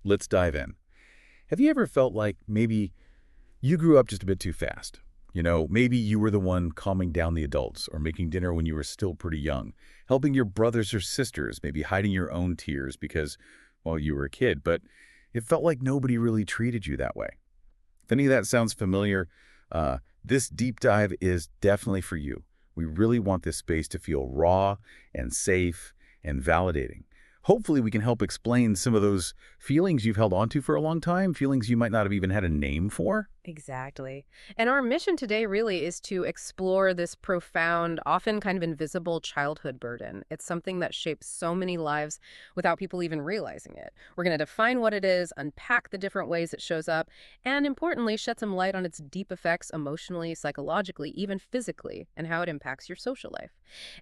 let's dive in. Have you ever felt like maybe you grew up just a bit too fast? Maybe you were the one calming down the adults or making dinner when you were still pretty young, helping your brothers or sisters, maybe hiding your own tears because, well, you were a kid, but it felt like nobody really treated you that way. If any of that sounds familiar, this deep dive is definitely for you. We really want this space to feel raw and safe and validating. Hopefully we can help explain some of those feelings you've held onto for a long time, feelings you might not have even had a name for. Exactly. And our mission today really is to explore this profound, often kind of invisible childhood burden. It's something that shapes so many lives without people even realizing it. We're going to define what it is, unpack the different ways it shows up, and importantly, shed some light on its deep effects emotionally, psychologically, even physically, and how it impacts your social life.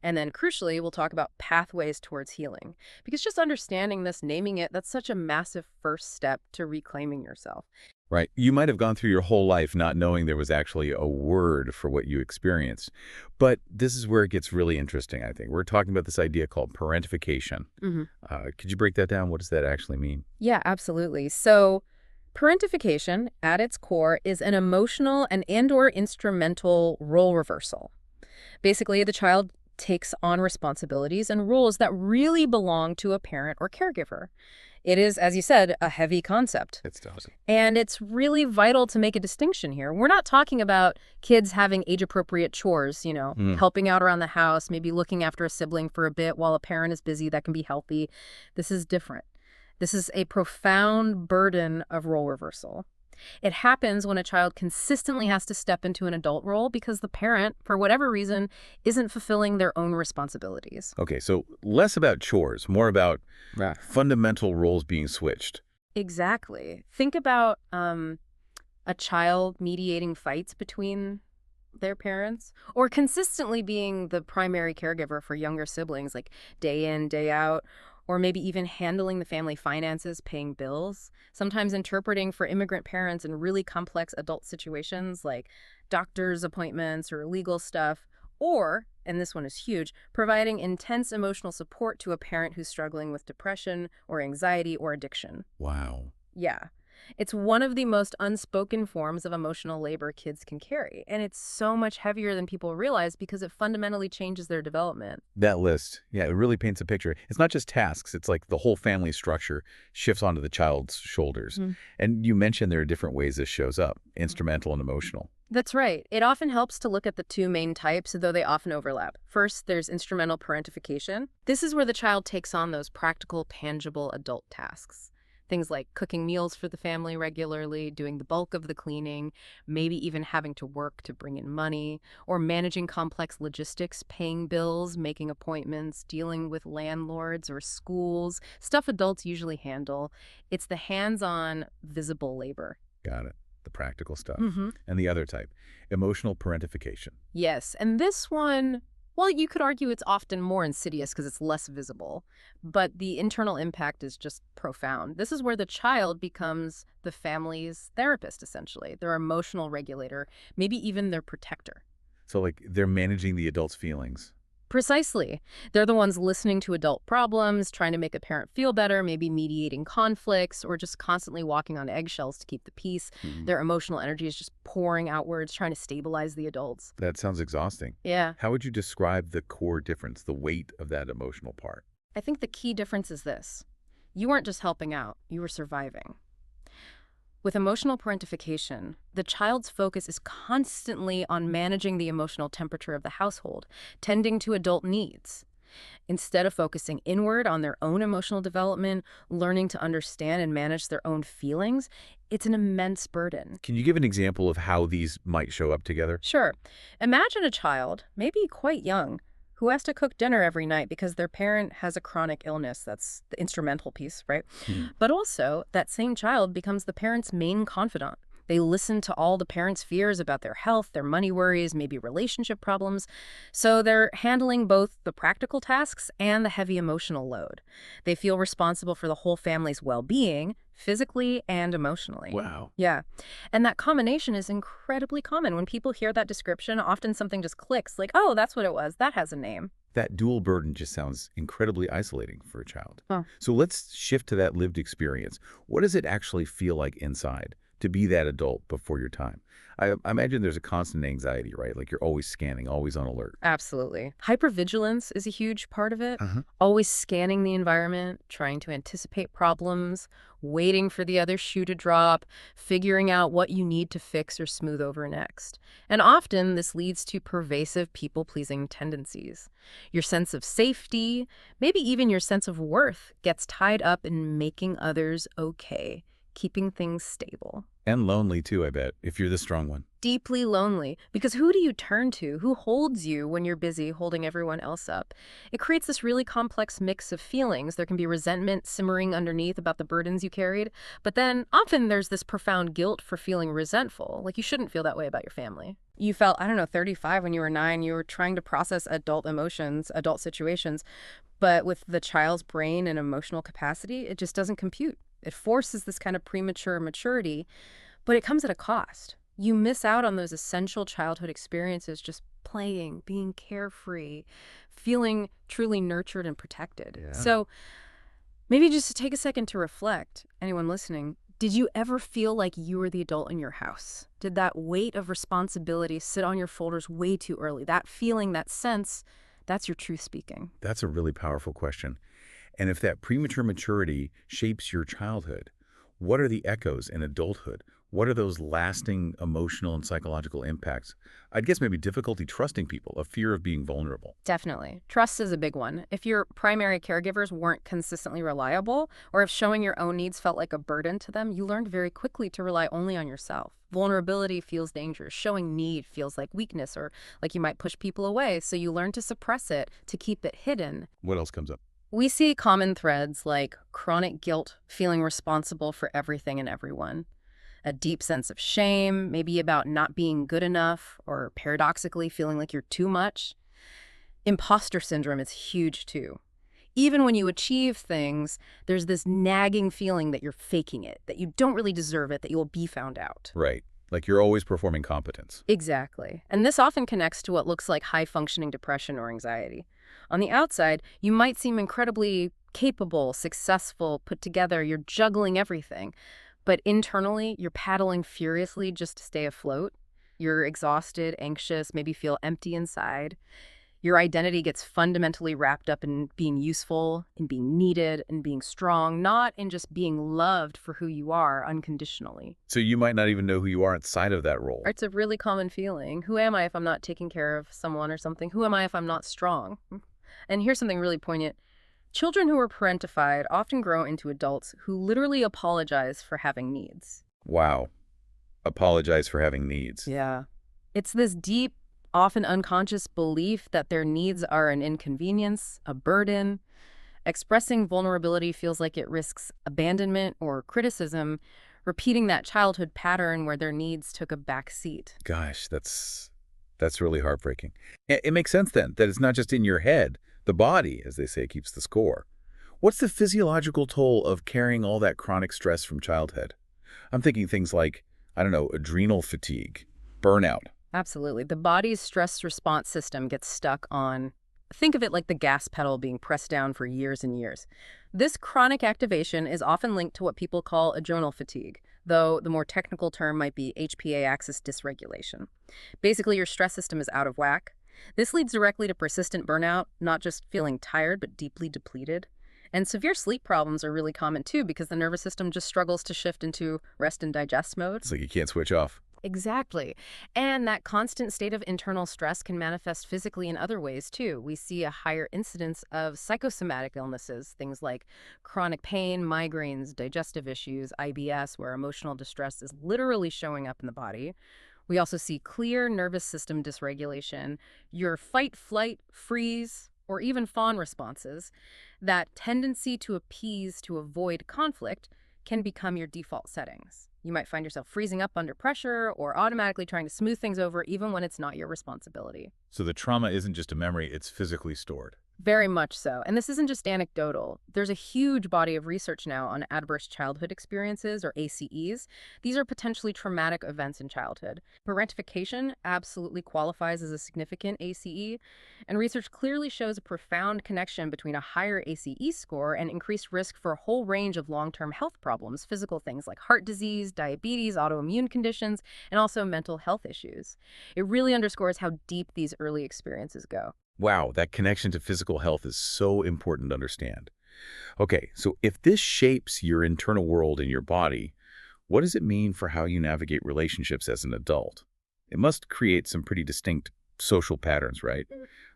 And then crucially, we'll talk about pathways towards healing. Because just understanding this, naming it, that's such a massive first step to reclaiming yourself. Right. You might have gone through your whole life not knowing there was actually a word for what you experienced. But this is where it gets really interesting, I think. We're talking about this idea called parentification. Could you break that down? What does that actually mean? Yeah, absolutely. So parentification, at its core, is an emotional and/or instrumental role reversal. Basically, the child takes on responsibilities and roles that really belong to a parent or caregiver. It is, as you said, a heavy concept. It's tough. And it's really vital to make a distinction here. We're not talking about kids having age-appropriate chores, helping out around the house, maybe looking after a sibling for a bit while a parent is busy. That can be healthy. This is different. This is a profound burden of role reversal. It happens when a child consistently has to step into an adult role because the parent, for whatever reason, isn't fulfilling their own responsibilities. Okay, so less about chores, more about fundamental roles being switched. Exactly. Think about a child mediating fights between their parents or consistently being the primary caregiver for younger siblings, like day in, day out, or maybe even handling the family finances, paying bills, sometimes interpreting for immigrant parents in really complex adult situations like doctor's appointments or legal stuff, or, and this one is huge, providing intense emotional support to a parent who's struggling with depression or anxiety or addiction. Wow. Yeah. It's one of the most unspoken forms of emotional labor kids can carry, and it's so much heavier than people realize because it fundamentally changes their development. That list, yeah, it really paints a picture. It's not just tasks, it's like the whole family structure shifts onto the child's shoulders. And you mentioned there are different ways this shows up, instrumental and emotional. That's right. It often helps to look at the two main types, though they often overlap. First, there's instrumental parentification. This is where the child takes on those practical, tangible adult tasks. Things like cooking meals for the family regularly, doing the bulk of the cleaning, maybe even having to work to bring in money, or managing complex logistics, paying bills, making appointments, dealing with landlords or schools, stuff adults usually handle. It's the hands-on, visible labor. Got it. The practical stuff. And the other type, emotional parentification. Yes, and this one, well, you could argue it's often more insidious because it's less visible, but the internal impact is just profound. This is where the child becomes the family's therapist, essentially, their emotional regulator, maybe even their protector. So like they're managing the adult's feelings. Precisely. They're the ones listening to adult problems, trying to make a parent feel better, maybe mediating conflicts, or just constantly walking on eggshells to keep the peace. Their emotional energy is just pouring outwards, trying to stabilize the adults. That sounds exhausting. Yeah. How would you describe the core difference, the weight of that emotional part? I think the key difference is this. You weren't just helping out, you were surviving. With emotional parentification, the child's focus is constantly on managing the emotional temperature of the household, tending to adult needs. Instead of focusing inward on their own emotional development, learning to understand and manage their own feelings, it's an immense burden. Can you give an example of how these might show up together? Sure. Imagine a child, maybe quite young, who has to cook dinner every night because their parent has a chronic illness. That's the instrumental piece, right? But also, that same child becomes the parent's main confidant. They listen to all the parents' fears about their health, their money worries, maybe relationship problems. So they're handling both the practical tasks and the heavy emotional load. They feel responsible for the whole family's well-being, physically and emotionally. Wow. Yeah. And that combination is incredibly common. When people hear that description, often something just clicks, like, oh, that's what it was. That has a name. That dual burden just sounds incredibly isolating for a child. Huh. So let's shift to that lived experience. What does it actually feel like inside to be that adult before your time? I imagine there's a constant anxiety, right? Like you're always scanning, always on alert. Absolutely. Hypervigilance is a huge part of it. Uh-huh. Always scanning the environment, trying to anticipate problems, waiting for the other shoe to drop, figuring out what you need to fix or smooth over next. And often this leads to pervasive people-pleasing tendencies. Your sense of safety, maybe even your sense of worth, gets tied up in making others okay, keeping things stable. And lonely too, I bet, if you're the strong one. Deeply lonely, because who do you turn to? Who holds you when you're busy holding everyone else up? It creates this really complex mix of feelings. There can be resentment simmering underneath about the burdens you carried, but then often there's this profound guilt for feeling resentful, like you shouldn't feel that way about your family. You felt, I don't know, 35 when you were 9, you were trying to process adult emotions, adult situations, but with the child's brain and emotional capacity, it just doesn't compute. It forces this kind of premature maturity, but it comes at a cost. You miss out on those essential childhood experiences, just playing, being carefree, feeling truly nurtured and protected. Yeah. So maybe just to take a second to reflect, anyone listening, did you ever feel like you were the adult in your house? Did that weight of responsibility sit on your shoulders way too early? That feeling, that sense, that's your truth speaking. That's a really powerful question. And if that premature maturity shapes your childhood, what are the echoes in adulthood? What are those lasting emotional and psychological impacts? I'd guess maybe difficulty trusting people, a fear of being vulnerable. Definitely. Trust is a big one. If your primary caregivers weren't consistently reliable, or if showing your own needs felt like a burden to them, you learned very quickly to rely only on yourself. Vulnerability feels dangerous. Showing need feels like weakness, or like you might push people away, so you learn to suppress it, to keep it hidden. What else comes up? We see common threads like chronic guilt, feeling responsible for everything and everyone, a deep sense of shame, maybe about not being good enough, or paradoxically feeling like you're too much. Imposter syndrome is huge too. Even when you achieve things, there's this nagging feeling that you're faking it, that you don't really deserve it, that you will be found out. Right. Like you're always performing competence. Exactly. And this often connects to what looks like high-functioning depression or anxiety. On the outside, you might seem incredibly capable, successful, put together, you're juggling everything. But internally, you're paddling furiously just to stay afloat. You're exhausted, anxious, maybe feel empty inside. Your identity gets fundamentally wrapped up in being useful, in being needed, in being strong, not in just being loved for who you are unconditionally. So you might not even know who you are outside of that role. It's a really common feeling. Who am I if I'm not taking care of someone or something? Who am I if I'm not strong? And here's something really poignant. Children who are parentified often grow into adults who literally apologize for having needs. Wow. Apologize for having needs. Yeah. It's this deep, often unconscious belief that their needs are an inconvenience, a burden. Expressing vulnerability feels like it risks abandonment or criticism, repeating that childhood pattern where their needs took a back seat. Gosh, that's really heartbreaking. It makes sense then that it's not just in your head. The body, as they say, keeps the score. What's the physiological toll of carrying all that chronic stress from childhood? I'm thinking things like, I don't know, adrenal fatigue, burnout. Absolutely. The body's stress response system gets stuck on, think of it like the gas pedal being pressed down for years and years. This chronic activation is often linked to what people call adrenal fatigue, though the more technical term might be HPA axis dysregulation. Basically, your stress system is out of whack. This leads directly to persistent burnout, not just feeling tired, but deeply depleted. And severe sleep problems are really common too, because the nervous system just struggles to shift into rest and digest mode. It's like you can't switch off. Exactly. And that constant state of internal stress can manifest physically in other ways too. We see a higher incidence of psychosomatic illnesses, things like chronic pain, migraines, digestive issues, IBS, where emotional distress is literally showing up in the body. We also see clear nervous system dysregulation, your fight, flight, freeze, or even fawn responses. That tendency to appease, to avoid conflict, can become your default settings. You might find yourself freezing up under pressure or automatically trying to smooth things over even when it's not your responsibility. So the trauma isn't just a memory, it's physically stored. Very much so. And this isn't just anecdotal. There's a huge body of research now on adverse childhood experiences, or ACEs. These are potentially traumatic events in childhood. Parentification absolutely qualifies as a significant ACE, and research clearly shows a profound connection between a higher ACE score and increased risk for a whole range of long-term health problems, physical things like heart disease, diabetes, autoimmune conditions, and also mental health issues. It really underscores how deep these early experiences go. Wow, that connection to physical health is so important to understand. Okay, so if this shapes your internal world and your body, what does it mean for how you navigate relationships as an adult? It must create some pretty distinct social patterns, right?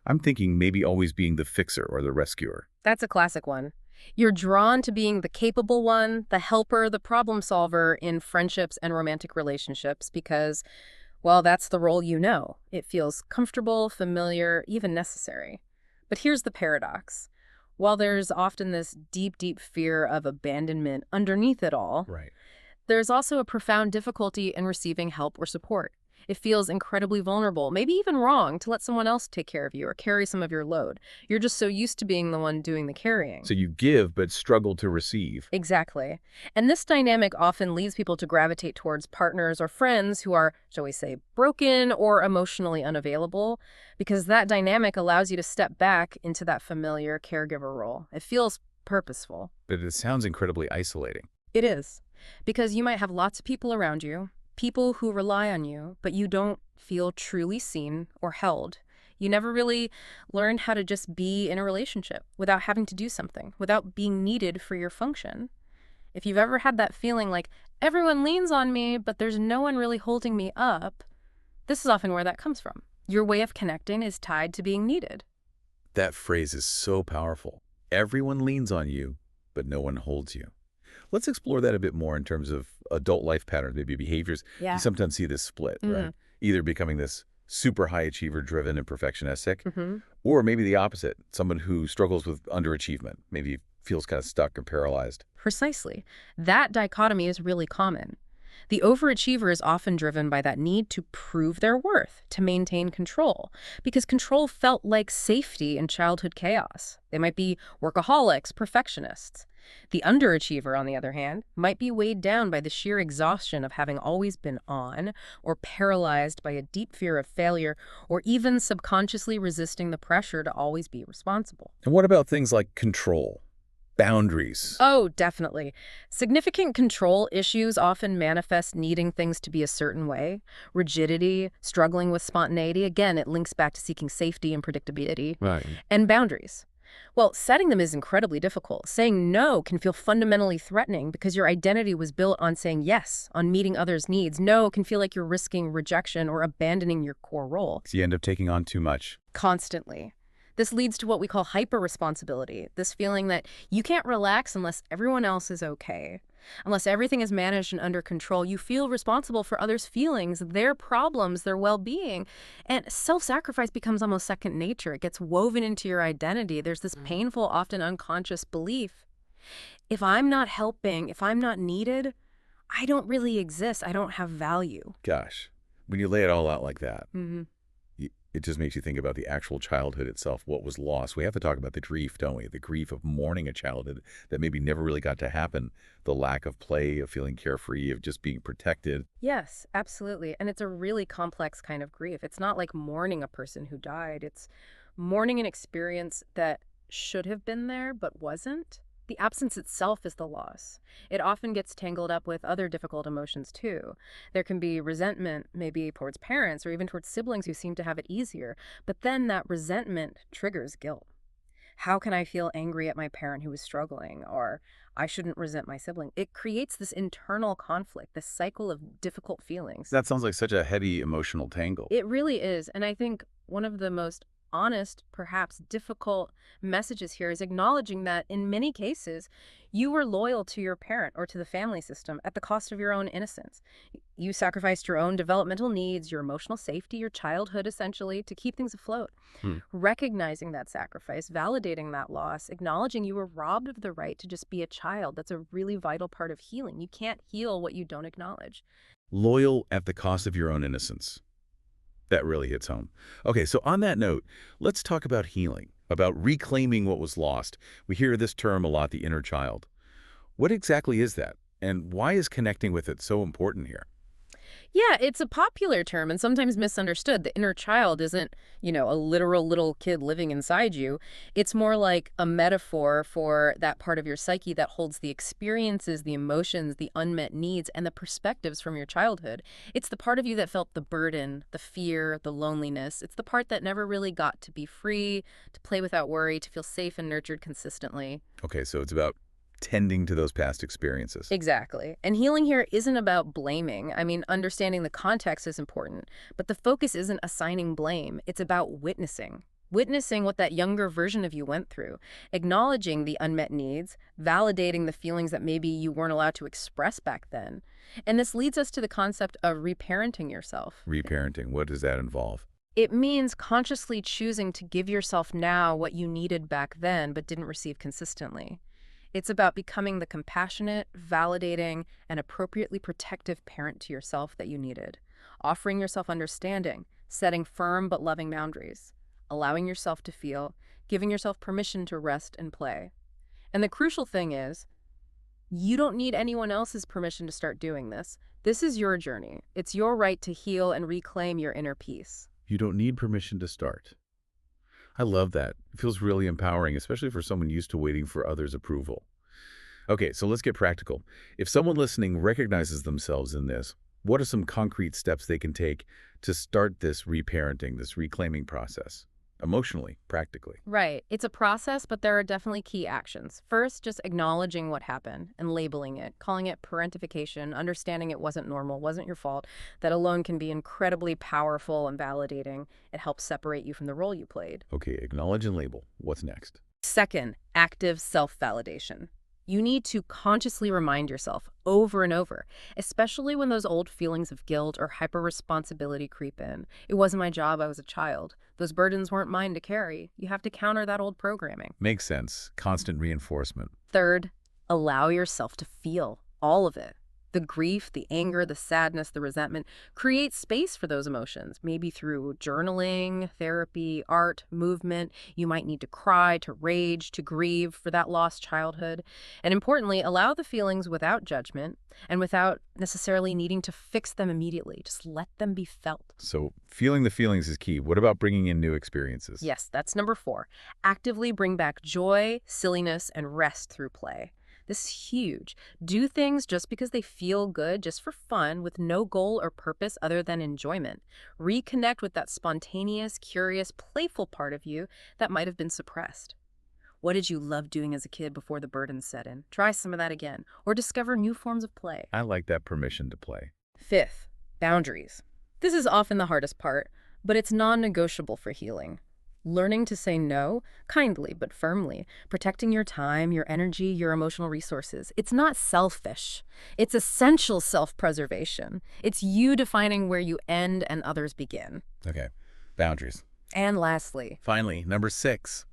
I'm thinking maybe always being the fixer or the rescuer. That's a classic one. You're drawn to being the capable one, the helper, the problem solver in friendships and romantic relationships because, well, that's the role you know. It feels comfortable, familiar, even necessary. But here's the paradox. While there's often this deep, deep fear of abandonment underneath it all, Right. there's also a profound difficulty in receiving help or support. It feels incredibly vulnerable, maybe even wrong, to let someone else take care of you or carry some of your load. You're just so used to being the one doing the carrying. So you give but struggle to receive. Exactly. And this dynamic often leads people to gravitate towards partners or friends who are, shall we say, broken or emotionally unavailable, because that dynamic allows you to step back into that familiar caregiver role. It feels purposeful. But it sounds incredibly isolating. It is. Because you might have lots of people around you, people who rely on you, but you don't feel truly seen or held. You never really learned how to just be in a relationship without having to do something, without being needed for your function. If you've ever had that feeling like everyone leans on me, but there's no one really holding me up, this is often where that comes from. Your way of connecting is tied to being needed. That phrase is so powerful. Everyone leans on you, but no one holds you. Let's explore that a bit more in terms of adult life patterns, maybe behaviors. Yeah. You sometimes see this split, right? Either becoming this super high achiever driven and perfectionistic, or maybe the opposite, someone who struggles with underachievement, maybe feels kind of stuck or paralyzed. Precisely. That dichotomy is really common. The overachiever is often driven by that need to prove their worth, to maintain control, because control felt like safety in childhood chaos. They might be workaholics, perfectionists. The underachiever, on the other hand, might be weighed down by the sheer exhaustion of having always been on, or paralyzed by a deep fear of failure, or even subconsciously resisting the pressure to always be responsible. And what about things like control, boundaries? Oh, definitely. Significant control issues often manifest needing things to be a certain way. Rigidity, struggling with spontaneity. Again, it links back to seeking safety and predictability. Right. And boundaries. Well, setting them is incredibly difficult. Saying no can feel fundamentally threatening because your identity was built on saying yes, on meeting others' needs. No can feel like you're risking rejection or abandoning your core role. So you end up taking on too much. Constantly. This leads to what we call hyper-responsibility, this feeling that you can't relax unless everyone else is okay. Unless everything is managed and under control, you feel responsible for others' feelings, their problems, their well-being. And self-sacrifice becomes almost second nature. It gets woven into your identity. There's this painful, often unconscious belief. If I'm not helping, if I'm not needed, I don't really exist. I don't have value. Gosh, when you lay it all out like that, Mm-hmm. it just makes you think about the actual childhood itself, what was lost. We have to talk about the grief, don't we? The grief of mourning a childhood that maybe never really got to happen. The lack of play, of feeling carefree, of just being protected. Yes, absolutely. And it's a really complex kind of grief. It's not like mourning a person who died. It's mourning an experience that should have been there but wasn't. The absence itself is the loss. It often gets tangled up with other difficult emotions too. There can be resentment, maybe towards parents or even towards siblings who seem to have it easier, but then that resentment triggers guilt. How can I feel angry at my parent who is struggling? Or I shouldn't resent my sibling. It creates this internal conflict, this cycle of difficult feelings. That sounds like such a heady emotional tangle. It really is. And I think one of the most honest, perhaps difficult messages here is acknowledging that in many cases, you were loyal to your parent or to the family system at the cost of your own innocence. You sacrificed your own developmental needs, your emotional safety, your childhood, essentially, to keep things afloat. Recognizing that sacrifice, validating that loss, acknowledging you were robbed of the right to just be a child, that's a really vital part of healing. You can't heal what you don't acknowledge. Loyal at the cost of your own innocence. That really hits home. Okay, so on that note, let's talk about healing, about reclaiming what was lost. We hear this term a lot, the inner child. What exactly is that? And why is connecting with it so important here? Yeah, it's a popular term and sometimes misunderstood. The inner child isn't, a literal little kid living inside you. It's more like a metaphor for that part of your psyche that holds the experiences, the emotions, the unmet needs, and the perspectives from your childhood. It's the part of you that felt the burden, the fear, the loneliness. It's the part that never really got to be free, to play without worry, to feel safe and nurtured consistently. Okay, so it's about tending to those past experiences. Exactly. And healing here isn't about blaming. I mean, understanding the context is important, but the focus isn't assigning blame. It's about witnessing. Witnessing what that younger version of you went through, acknowledging the unmet needs, validating the feelings that maybe you weren't allowed to express back then. And this leads us to the concept of reparenting yourself. Reparenting, what does that involve? It means consciously choosing to give yourself now what you needed back then but didn't receive consistently. It's about becoming the compassionate, validating, and appropriately protective parent to yourself that you needed, offering yourself understanding, setting firm but loving boundaries, allowing yourself to feel, giving yourself permission to rest and play. And the crucial thing is, you don't need anyone else's permission to start doing this. This is your journey. It's your right to heal and reclaim your inner peace. You don't need permission to start. I love that. It feels really empowering, especially for someone used to waiting for others' approval. Okay, so let's get practical. If someone listening recognizes themselves in this, what are some concrete steps they can take to start this reparenting, this reclaiming process? Emotionally, practically. Right. It's a process, but there are definitely key actions. First, just acknowledging what happened and labeling it, calling it parentification, understanding it wasn't normal, wasn't your fault. That alone can be incredibly powerful and validating. It helps separate you from the role you played. Okay, acknowledge and label. What's next? Second, active self-validation. You need to consciously remind yourself over and over, especially when those old feelings of guilt or hyper-responsibility creep in. It wasn't my job, I was a child. Those burdens weren't mine to carry. You have to counter that old programming. Makes sense. Constant reinforcement. Third, allow yourself to feel all of it. The grief, the anger, the sadness, the resentment. Create space for those emotions, maybe through journaling, therapy, art, movement. You might need to cry, to rage, to grieve for that lost childhood. And importantly, allow the feelings without judgment and without necessarily needing to fix them immediately. Just let them be felt. So feeling the feelings is key. What about bringing in new experiences? Yes, that's number 4. Actively bring back joy, silliness, and rest through play. This is huge. Do things just because they feel good, just for fun, with no goal or purpose other than enjoyment. Reconnect with that spontaneous, curious, playful part of you that might have been suppressed. What did you love doing as a kid before the burdens set in? Try some of that again, or discover new forms of play. I like that permission to play. Fifth, boundaries. This is often the hardest part, but it's non-negotiable for healing. Learning to say no, kindly but firmly, protecting your time, your energy, your emotional resources. It's not selfish. It's essential self-preservation. It's you defining where you end and others begin. Okay, boundaries. And lastly, Finally, number 6,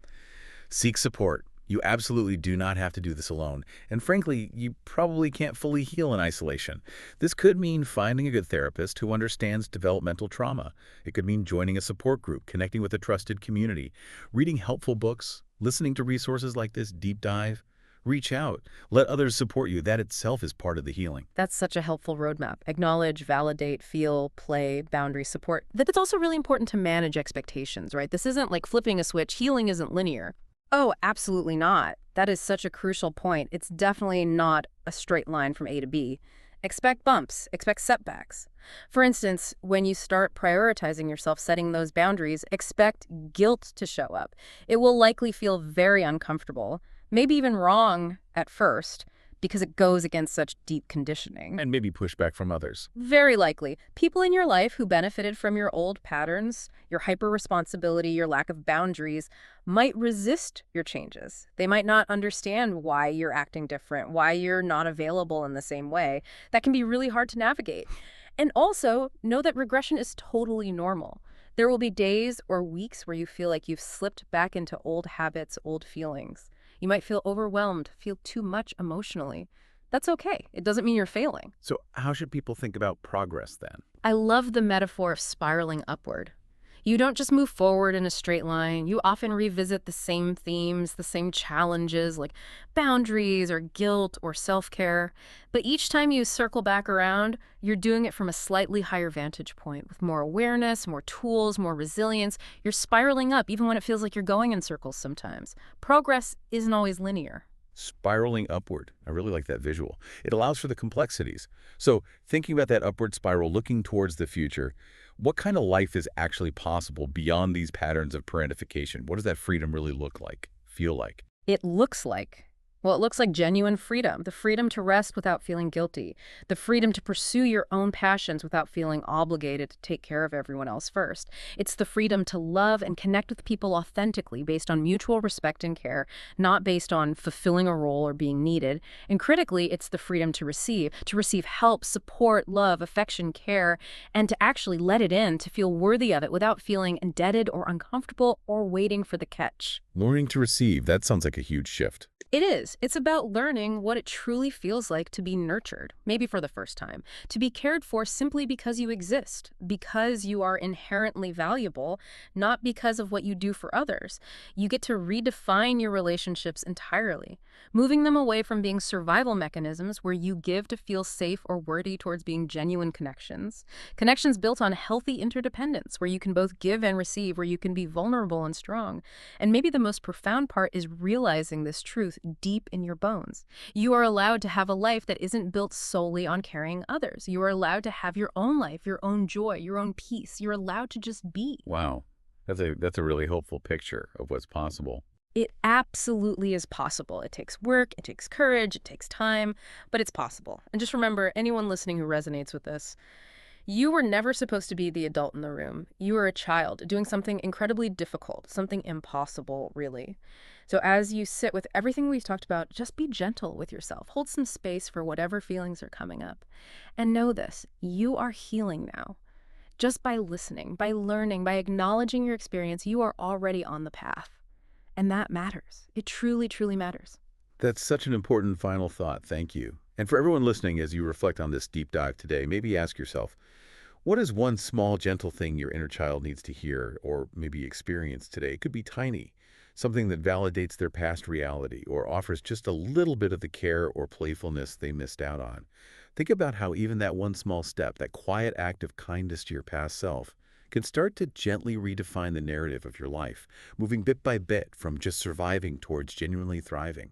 seek support. You absolutely do not have to do this alone. And frankly, you probably can't fully heal in isolation. This could mean finding a good therapist who understands developmental trauma. It could mean joining a support group, connecting with a trusted community, reading helpful books, listening to resources like this deep dive. Reach out. Let others support you. That itself is part of the healing. that's such a helpful roadmap. Acknowledge, validate, feel, play, boundary, support. That it's also really important to manage expectations, right? This isn't like flipping a switch. Healing isn't linear. Oh, absolutely not. That is such a crucial point. It's definitely not a straight line from A to B. Expect bumps, expect setbacks. For instance, when you start prioritizing yourself, setting those boundaries, expect guilt to show up. It will likely feel very uncomfortable, maybe even wrong at first, because it goes against such deep conditioning. And maybe pushback from others. Very likely. People in your life who benefited from your old patterns, your hyper-responsibility, your lack of boundaries, might resist your changes. They might not understand why you're acting different, why you're not available in the same way. That can be really hard to navigate. And also, know that regression is totally normal. There will be days or weeks where you feel like you've slipped back into old habits, old feelings. You might feel overwhelmed, feel too much emotionally. That's okay. It doesn't mean you're failing. So how should people think about progress then? I love the metaphor of spiraling upward. You don't just move forward in a straight line. You often revisit the same themes, the same challenges like boundaries or guilt or self-care. But each time you circle back around, you're doing it from a slightly higher vantage point with more awareness, more tools, more resilience. You're spiraling up even when it feels like you're going in circles sometimes. Progress isn't always linear. Spiraling upward. I really like that visual. It allows for the complexities. So thinking about that upward spiral, looking towards the future, what kind of life is actually possible beyond these patterns of parentification? What does that freedom really look like, feel like? It looks like. Well, it looks like genuine freedom, the freedom to rest without feeling guilty, the freedom to pursue your own passions without feeling obligated to take care of everyone else first. It's the freedom to love and connect with people authentically based on mutual respect and care, not based on fulfilling a role or being needed. And critically, it's the freedom to receive help, support, love, affection, care, and to actually let it in, to feel worthy of it without feeling indebted or uncomfortable or waiting for the catch. Learning to receive, that sounds like a huge shift. It is. It's about learning what it truly feels like to be nurtured, maybe for the first time, to be cared for simply because you exist, because you are inherently valuable, not because of what you do for others. You get to redefine your relationships entirely, moving them away from being survival mechanisms where you give to feel safe or worthy towards being genuine connections. Connections built on healthy interdependence, where you can both give and receive, where you can be vulnerable and strong. And maybe the most profound part is realizing this truth deep in your bones. You are allowed to have a life that isn't built solely on carrying others. You are allowed to have your own life, your own joy, your own peace. You're allowed to just be. Wow. That's a really hopeful picture of what's possible. It absolutely is possible. It takes work, it takes courage, it takes time, but it's possible. And just remember, anyone listening who resonates with this, you were never supposed to be the adult in the room. You were a child doing something incredibly difficult, something impossible, really. So as you sit with everything we've talked about, just be gentle with yourself. Hold some space for whatever feelings are coming up. And know this, you are healing now. Just by listening, by learning, by acknowledging your experience, you are already on the path. And that matters. It truly, truly matters. That's such an important final thought. Thank you. And for everyone listening, as you reflect on this deep dive today, maybe ask yourself, what is one small, gentle thing your inner child needs to hear or maybe experience today? It could be tiny, something that validates their past reality or offers just a little bit of the care or playfulness they missed out on. Think about how even that one small step, that quiet act of kindness to your past self, can start to gently redefine the narrative of your life, moving bit by bit from just surviving towards genuinely thriving.